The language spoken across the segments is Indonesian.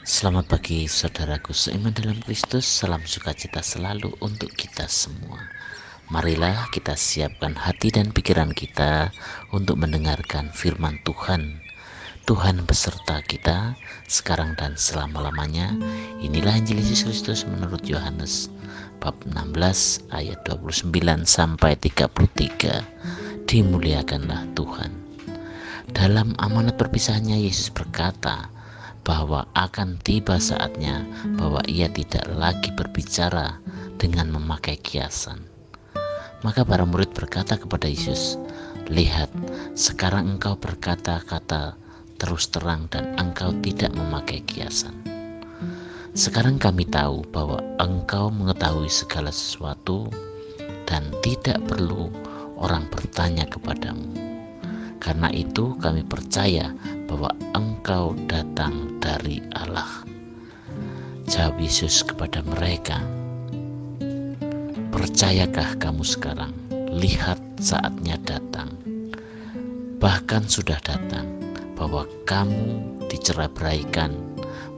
Selamat pagi saudaraku seiman dalam Kristus, salam sukacita selalu untuk kita semua. Marilah kita siapkan hati dan pikiran kita untuk mendengarkan firman Tuhan. Tuhan beserta kita sekarang dan selama-lamanya. Inilah Injil Yesus Kristus menurut Yohanes bab 16 ayat 29 sampai 33. Dimuliakanlah Tuhan. Dalam amanat perpisahannya Yesus berkata bahwa akan tiba saatnya bahwa ia tidak lagi berbicara dengan memakai kiasan. Maka para murid berkata kepada Yesus, "Lihat, sekarang engkau berkata-kata terus terang dan engkau tidak memakai kiasan. Sekarang kami tahu bahwa engkau mengetahui segala sesuatu dan tidak perlu orang bertanya kepadamu. Karena itu kami percaya bahwa engkau datang dari Allah." Jawab Yesus kepada mereka, "Percayakah kamu sekarang? Lihat, saatnya datang, bahkan sudah datang, bahwa kamu diceraikan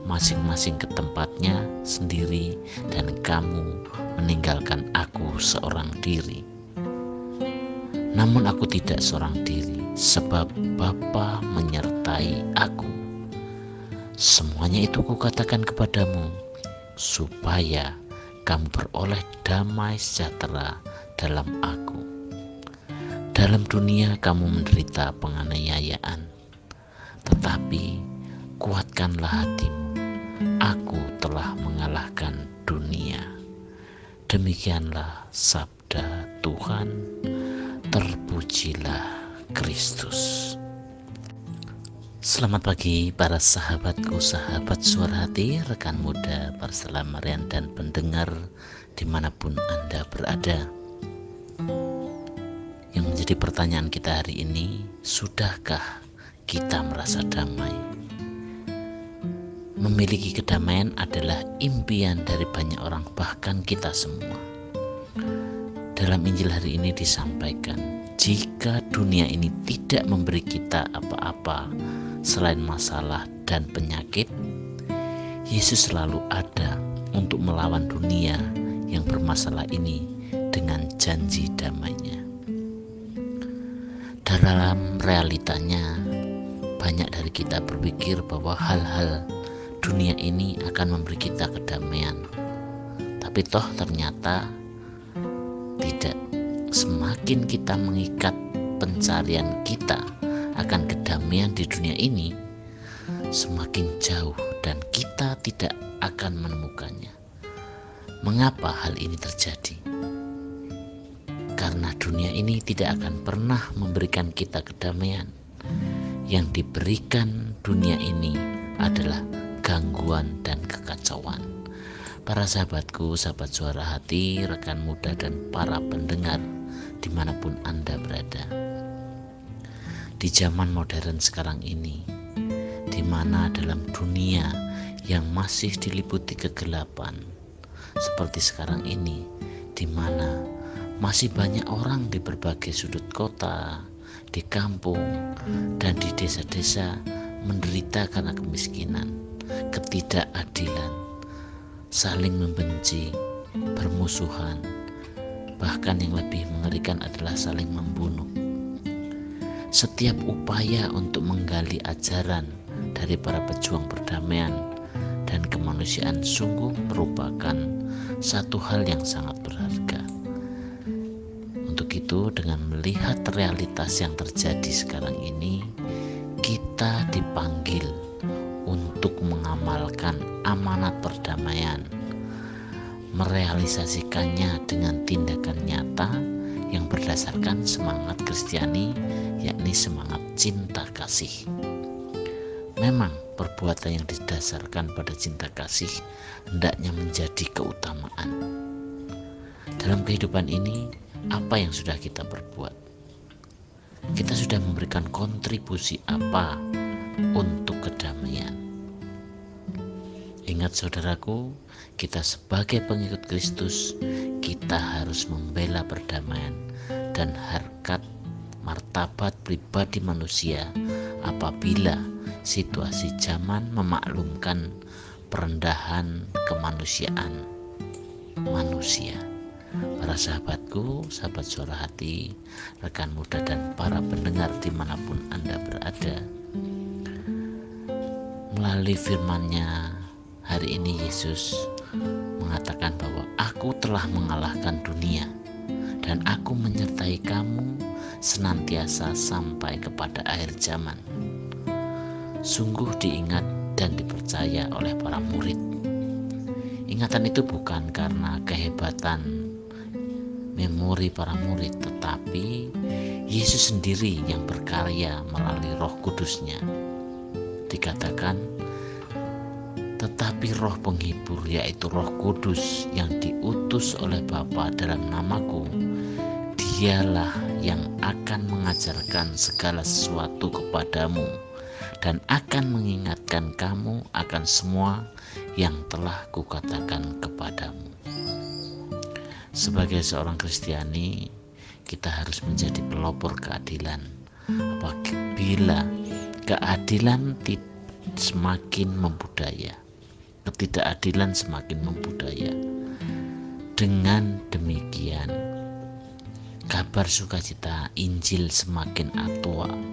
masing-masing ke tempatnya sendiri dan kamu meninggalkan aku seorang diri. Namun aku tidak seorang diri, sebab Bapa menyertai aku. Semuanya itu kukatakan kepadamu, supaya kamu beroleh damai sejahtera dalam aku. Dalam dunia kamu menderita penganiayaan, tetapi kuatkanlah hatimu. Aku telah mengalahkan dunia." Demikianlah sabda Tuhan. Terpujilah Kristus. Selamat pagi para sahabatku, sahabat suara hati, rekan muda, perselamarian dan pendengar dimanapun Anda berada. Yang menjadi pertanyaan kita hari ini, sudahkah kita merasa damai? Memiliki kedamaian adalah impian dari banyak orang, bahkan kita semua. Dalam Injil hari ini disampaikan, jika dunia ini tidak memberi kita apa-apa selain masalah dan penyakit, Yesus selalu ada untuk melawan dunia yang bermasalah ini dengan janji damainya. Dalam realitanya, banyak dari kita berpikir bahwa hal-hal dunia ini akan memberi kita kedamaian. Tapi toh ternyata tidak. Semakin kita mengikat pencarian kita akan kedamaian di dunia ini, semakin jauh dan kita tidak akan menemukannya. Mengapa hal ini terjadi? Karena dunia ini tidak akan pernah memberikan kita kedamaian. Yang diberikan dunia ini adalah gangguan dan kekacauan. Para sahabatku, sahabat suara hati, rekan muda dan para pendengar dimanapun Anda berada. Di zaman modern sekarang ini, di mana dalam dunia yang masih diliputi kegelapan, seperti sekarang ini, di mana masih banyak orang di berbagai sudut kota, di kampung, dan di desa-desa menderita karena kemiskinan, ketidakadilan, saling membenci, bermusuhan, bahkan yang lebih mengerikan adalah saling membunuh. Setiap upaya untuk menggali ajaran dari para pejuang perdamaian dan kemanusiaan sungguh merupakan satu hal yang sangat berharga. Untuk itu, dengan melihat realitas yang terjadi sekarang ini, kita dipanggil untuk mengamalkan amanat perdamaian, merealisasikannya dengan tindakan nyata yang berdasarkan semangat Kristiani, yakni semangat cinta kasih. Memang perbuatan yang didasarkan pada cinta kasih hendaknya menjadi keutamaan. Dalam kehidupan ini, apa yang sudah kita perbuat? Kita sudah memberikan kontribusi apa untuk kedamaian? Ingat saudaraku, kita sebagai pengikut Kristus, kita harus membela perdamaian dan harkat martabat pribadi manusia apabila situasi zaman memaklumkan perendahan kemanusiaan manusia. Para sahabatku, sahabat suara hati, rekan muda dan para pendengar dimanapun Anda berada, melalui firman-Nya hari ini Yesus mengatakan bahwa aku telah mengalahkan dunia dan aku menyertai kamu senantiasa sampai kepada akhir zaman. Sungguh diingat dan dipercaya oleh para murid. Ingatan itu bukan karena kehebatan memori para murid, tetapi Yesus sendiri yang berkarya melalui Roh Kudus-Nya. Dikatakan, tetapi Roh Penghibur, yaitu Roh Kudus yang diutus oleh Bapa dalam namaku, Dialah yang akan mengajarkan segala sesuatu kepadamu dan akan mengingatkan kamu akan semua yang telah kukatakan kepadamu. Sebagai seorang Kristiani, kita harus menjadi pelopor keadilan. Apabila keadilan semakin membudaya, ketidakadilan semakin membudaya. Dengan demikian, kabar sukacita Injil semakin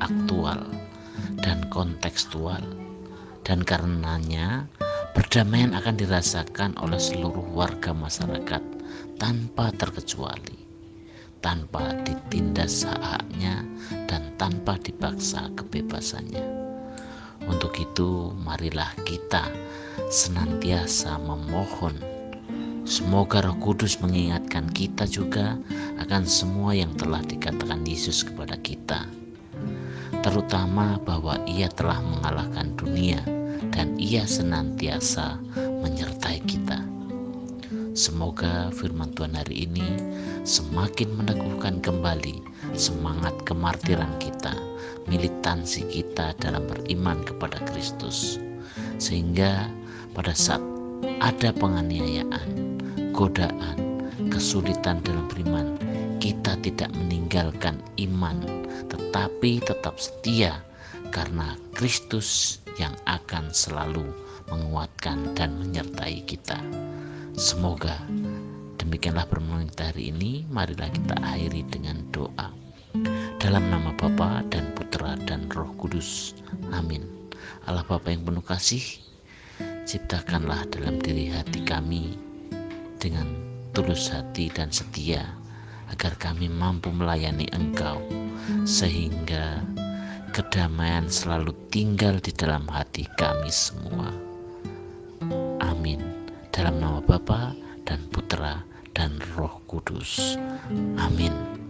aktual dan kontekstual, dan karenanya perdamaian akan dirasakan oleh seluruh warga masyarakat tanpa terkecuali, tanpa ditindas haknya dan tanpa dipaksa kebebasannya. Untuk itu, marilah kita senantiasa memohon semoga Roh Kudus mengingatkan kita juga akan semua yang telah dikatakan Yesus kepada kita, terutama bahwa Ia telah mengalahkan dunia dan Ia senantiasa menyertai kita. Semoga firman Tuhan hari ini semakin meneguhkan kembali semangat kemartiran kita, militansi kita dalam beriman kepada Kristus, sehingga pada saat ada penganiayaan, godaan, kesulitan dalam beriman, kita tidak meninggalkan iman, tetapi tetap setia karena Kristus yang akan selalu menguatkan dan menyertai kita. Semoga demikianlah permohonan kita hari ini. Marilah kita akhiri dengan doa. Dalam nama Bapa dan Putra dan Roh Kudus. Amin. Allah Bapa yang penuh kasih, ciptakanlah dalam diri hati kami dengan tulus hati dan setia, agar kami mampu melayani Engkau, sehingga kedamaian selalu tinggal di dalam hati kami semua. Amin. Dalam nama Bapa dan Putra dan Roh Kudus. Amin.